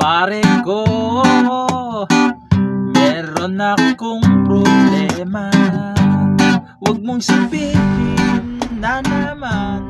Pare ko, meron akong problema. Huwag mong sabihin na naman.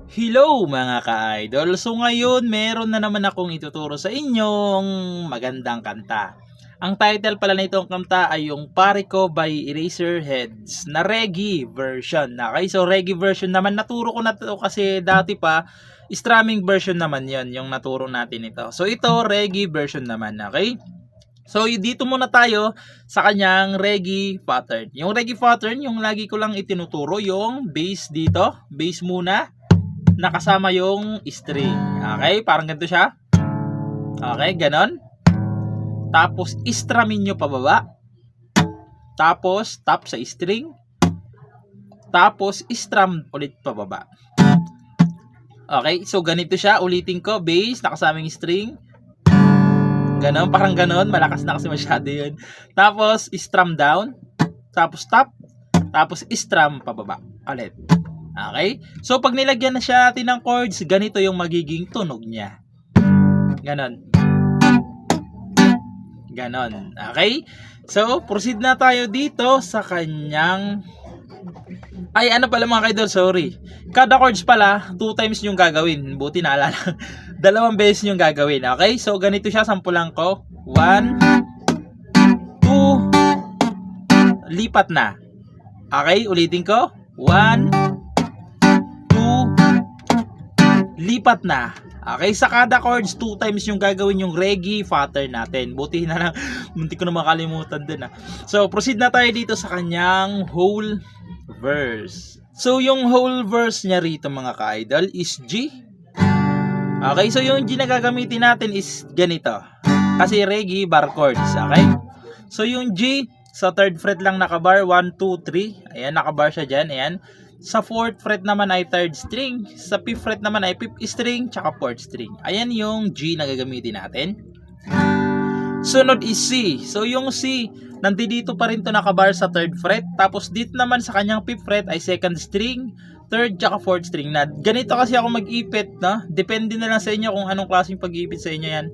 Hello mga ka-idol! So ngayon, meron na naman akong ituturo sa inyong magandang kanta. Ang title pala na itong kanta ay yung Pare Ko by Eraserheads na reggae version. Okay, so reggae version naman, naturo ko na to kasi dati pa, strumming version naman yon yung naturo natin ito. So ito, reggae version naman, okay? So dito muna tayo sa kanyang reggae pattern. Yung reggae pattern, yung lagi ko lang itinuturo, yung bass dito, bass muna, nakasama yung string. Okay, parang ganito siya. Okay, ganon. Tapos istramin nyo pababa. Tapos tap sa string. Tapos istrum ulit pababa. Okay, so ganito siya. Ulitin ko, bass, nakasama yung string. Ganon, parang ganon. Malakas na kasi masyado yun. Tapos strum down. Tapos tap. Tapos strum pababa. Ulit. Okay? So, pag nilagyan na siya natin ng chords, ganito yung magiging tunog niya. Ganon. Ganon. Okay? So, proceed na tayo dito sa kanyang... Ay, ano pala mga kaidol, sorry. Kada chords pala, 2 times yung gagawin. Buti naalala. 2 beses yung gagawin. Okay? So, ganito siya. Sampulan ko. 1, 2, lipat na. Okay? Ulitin ko. 1, lipat na. Okay, sa kada chords 2 times yung gagawin yung reggae pattern natin. Buti na lang, munti ko na makalimutan din. So, proceed na tayo dito sa kanyang whole verse. So, yung whole verse niya rito mga ka-idol is G. Okay, so yung G na gagamitin natin is ganito. Kasi reggae bar chords, okay? So, yung G sa 3rd fret lang nakabar, 1, 2, 3. Ayan, nakabar siya dyan, ayan. Sa 4th fret naman ay 3rd string. Sa 5th fret naman ay 5th string tsaka 4th string. Ayan yung G na gagamitin natin. Sunod is C. So yung C, nandito pa rin to nakabar sa 3rd fret. Tapos dito naman sa kanyang 5th fret ay 2nd string, 3rd tsaka 4th string. Na ganito kasi ako mag-ipit, no? Depende na lang sa inyo kung anong klaseng pag-ipit sa inyo yan.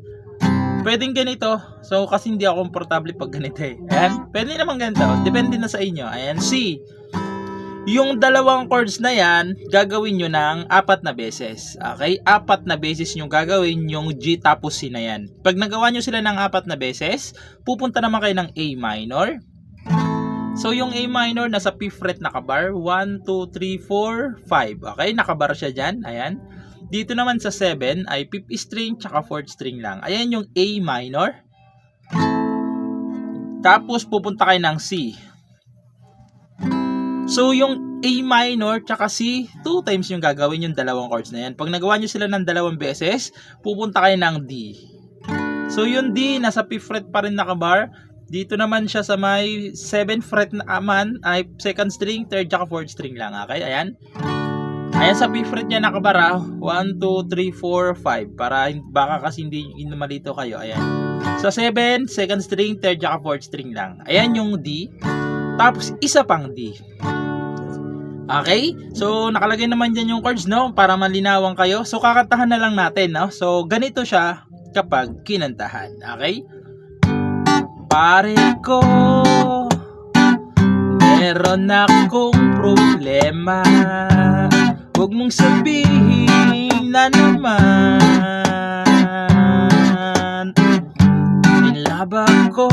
Pwedeng ganito. So kasi hindi ako komportable pag ganito eh. Ayan. Pwede naman ganito. Depende na sa inyo. Ayan, C. Yung dalawang chords na yan, gagawin nyo ng 4 na beses. Okay? 4 na beses nyo gagawin yung G tapos C na yan. Pag nagawa nyo sila ng 4 na beses, pupunta naman kayo ng A minor. So, yung A minor, nasa 5th fret nakabar. 1, 2, 3, 4, 5. Okay? Nakabar siya dyan. Ayan. Dito naman sa 7 ay 5th string tsaka 4th string lang. Ayan yung A minor. Tapos, pupunta kayo ng C. So, yung A minor tsaka C, 2 times yung gagawin yung dalawang chords na yan. Pag nagawa nyo sila ng 2 beses, pupunta kayo ng D. So, yung D, nasa 5th fret pa rin nakabar. Dito naman siya sa may 7th fret naman ay 2nd string, 3rd tsaka 4th string lang. Okay, ayan. Ayan sa 5th fret niya nakabara. 1, 2, 3, 4, 5. Para baka kasi hindi malito kayo. Ayan. Sa 7, 2nd string, 3rd tsaka 4th string lang. Ayan yung D. Tapos, isa pang D. Okay? So, nakalagay naman dyan yung chords, no? Para malinawan kayo. So, kakantahan na lang natin, no? So, ganito siya kapag kinantahan. Okay? Pare ko, meron akong problema. Huwag mong sabihin na naman. Inlabag ko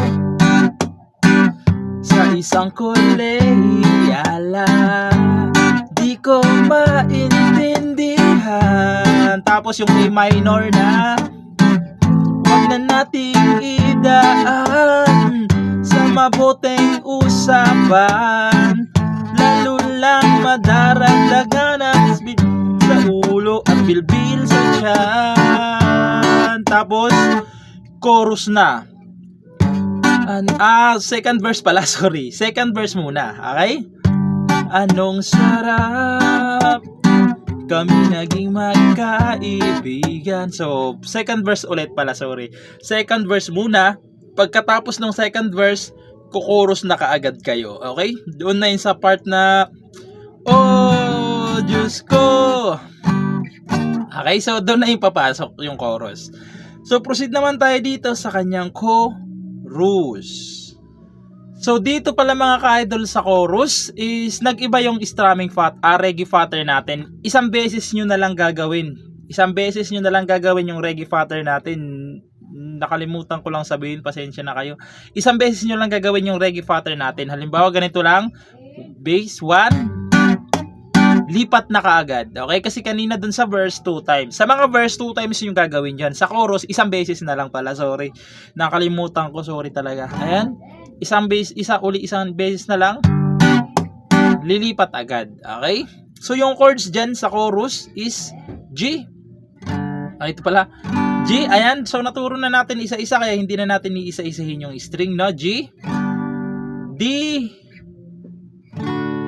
sa isang koleyala, di ko maintindihan. Tapos yung A minor na, huwag na nating idaan sa mabuting usapan. Lalo lang madaragdagan ang speed sa ulo at bilbil sa tiyan. Tapos chorus na. Second verse pala, sorry. Second verse muna, okay? Anong sarap kami naging magkaibigan. So, second verse ulit pala, sorry. Second verse muna. Pagkatapos ng second verse, kukorus na kaagad kayo. Okay? Doon na yun sa part na Oh, Diyos ko! Okay, so doon na ipapasok yung chorus. So proceed naman tayo dito sa kanyang chorus. So dito pala mga ka-idol sa chorus is nag-iba yung strumming reggae pattern natin. Isang beses nyo na lang gagawin. Yung reggae pattern natin. Nakalimutan ko lang sabihin, pasensya na kayo. Isang beses nyo lang gagawin yung reggae pattern natin. Halimbawa ganito lang, bass 1, lipat na kaagad. Okay? Kasi kanina dun sa verse 2 times. Sa mga verse 2 times yung gagawin dyan. Sa chorus, isang beses na lang pala. Sorry. Nakalimutan ko. Sorry talaga. Ayan. Isang beses na lang. Lilipat agad. Okay? So yung chords dyan sa chorus is G. Ito pala. G. Ayan. So naturo na natin isa-isa. Kaya hindi na natin iisa-isahin yung string. No? G. D.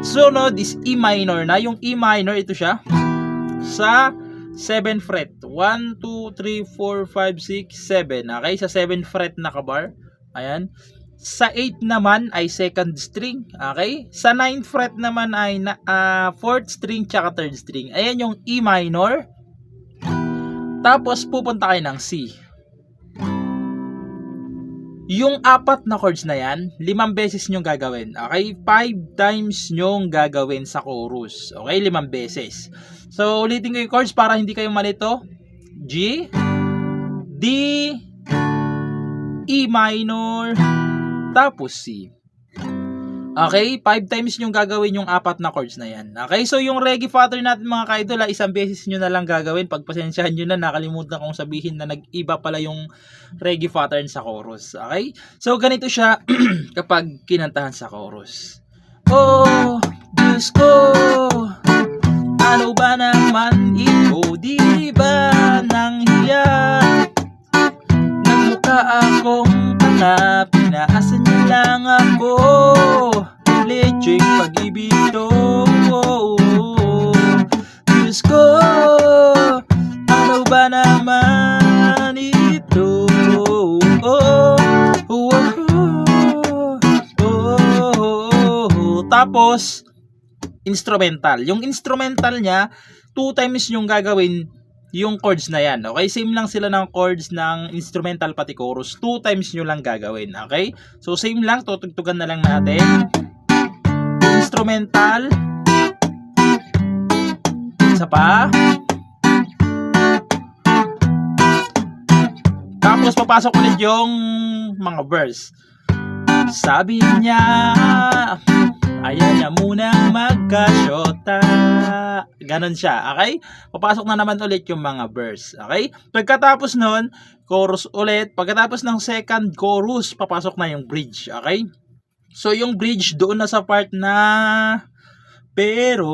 Sunod is E minor na. Yung E minor, ito siya. Sa 7th fret. 1, 2, 3, 4, 5, 6, 7. Okay? Sa 7th fret na kabar. Ayan. Sa 8 naman ay 2nd string. Okay? Sa 9th fret naman ay 4th string tsaka 3rd string. Ayan yung E minor. Tapos pupunta kayo ng C. Yung 4 na chords na yan, 5 beses nyong gagawin. Okay? 5 times nyong gagawin sa chorus. Okay? 5 beses. So, ulitin ko yung chords para hindi kayo malito. G, D, E minor, tapos C. Okay? 5 times nyong gagawin yung 4 na chords na yan. Okay? So, yung reggae pattern natin mga ka-idol, isang beses nyo na lang gagawin. Pagpasensyahan nyo na, nakalimutan kong sabihin na nag-iba pala yung reggae pattern sa chorus. Okay? So, ganito siya kapag kinantahan sa chorus. Oh, Diyos ko, ano ba naman ito? Di ba nang hiya? Nagmukha akong tanga, pinaasa niyo lang ako. Lecheng pag-ibig to. Diyos ko, ano ba naman ito? Tapos instrumental. Yung instrumental niya, 2 times yung gagawin yung chords na yan. Okay? Same lang sila ng chords ng instrumental pati chorus. 2 times nyo lang gagawin. Okay? So, same lang. Tutugtugan na lang natin. Instrumental. Isa pa. Tapos, papasok ulit yung mga verse. Sabi niya, ayaw niya munang magkasyota. Ganon siya, okay? Papasok na naman ulit yung mga verse, okay? Pagkatapos nun, chorus ulit. Pagkatapos ng second chorus, papasok na yung bridge, okay? So, yung bridge doon na sa part na pero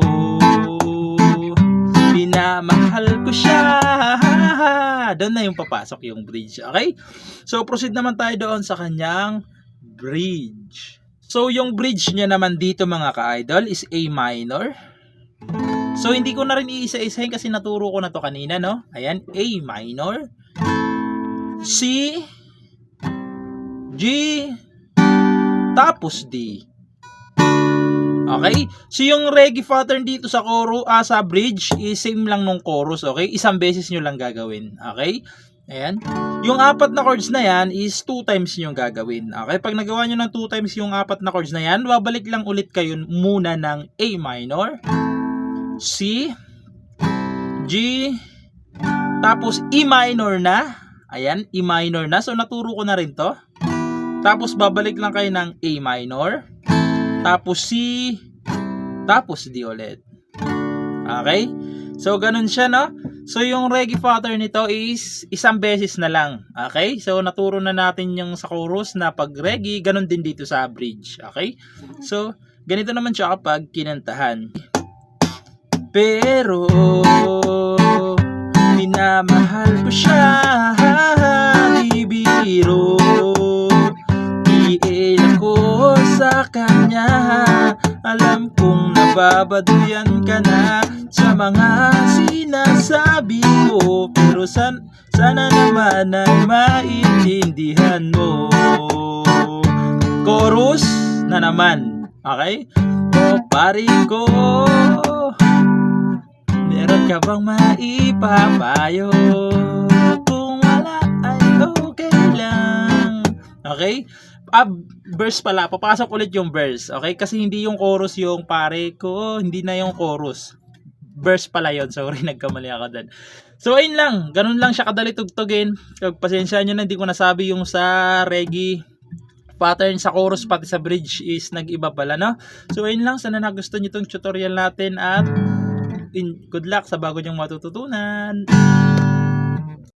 minamahal ko siya. Doon na yung papasok yung bridge, okay? So, proceed naman tayo doon sa kanyang bridge. So, yung bridge niya naman dito mga ka-idol is A minor. So, hindi ko na rin iisa-isahin kasi naturo ko na to kanina, no? Ayan, A minor, C, G, tapos D. Okay? So, yung reggae pattern dito sa chorus, sa bridge, is same lang nung chorus, okay? Isang beses nyo lang gagawin, okay? Ayan. Yung 4 na chords na yan is 2 times nyo gagawin. Okay? Pag nagawa nyo ng 2 times yung 4 na chords na yan, babalik lang ulit kayo muna ng A minor, C, G, tapos E minor na. Ayan, E minor na. So, naturo ko na rin to. Tapos, babalik lang kayo ng A minor, tapos C, tapos D ulit. Okay? So, ganun siya, no? So, yung reggae pattern nito is isang beses na lang. Okay? So, naturo na natin yung sa chorus na pag reggae, ganun din dito sa bridge. Okay? So, ganito naman siya kapag kinantahan. Pero, minamahal ko siya, di biro. Iil ako sa kanya, alam kong nababaduyan ka na sa mga sinasabi ko, pero sana naman ay maintindihan mo. Chorus na naman, okay? O pare ko, meron ka bang maipapayo? Kung wala ay okay lang. Okay? Verse pala, papasok ulit yung verse. Okay? Kasi hindi yung chorus yung pare ko, hindi na yung chorus. Verse pala yon. Sorry, nagkamali ako dun. So, ayun lang. Ganun lang siya kadali tugtugin. Pasensya nyo na, hindi ko nasabi yung sa reggae pattern sa chorus pati sa bridge is nag-iba pala, no? So, ayun lang. Sana nagustuhan nyo itong tutorial natin at good luck sa bago nyong matututunan.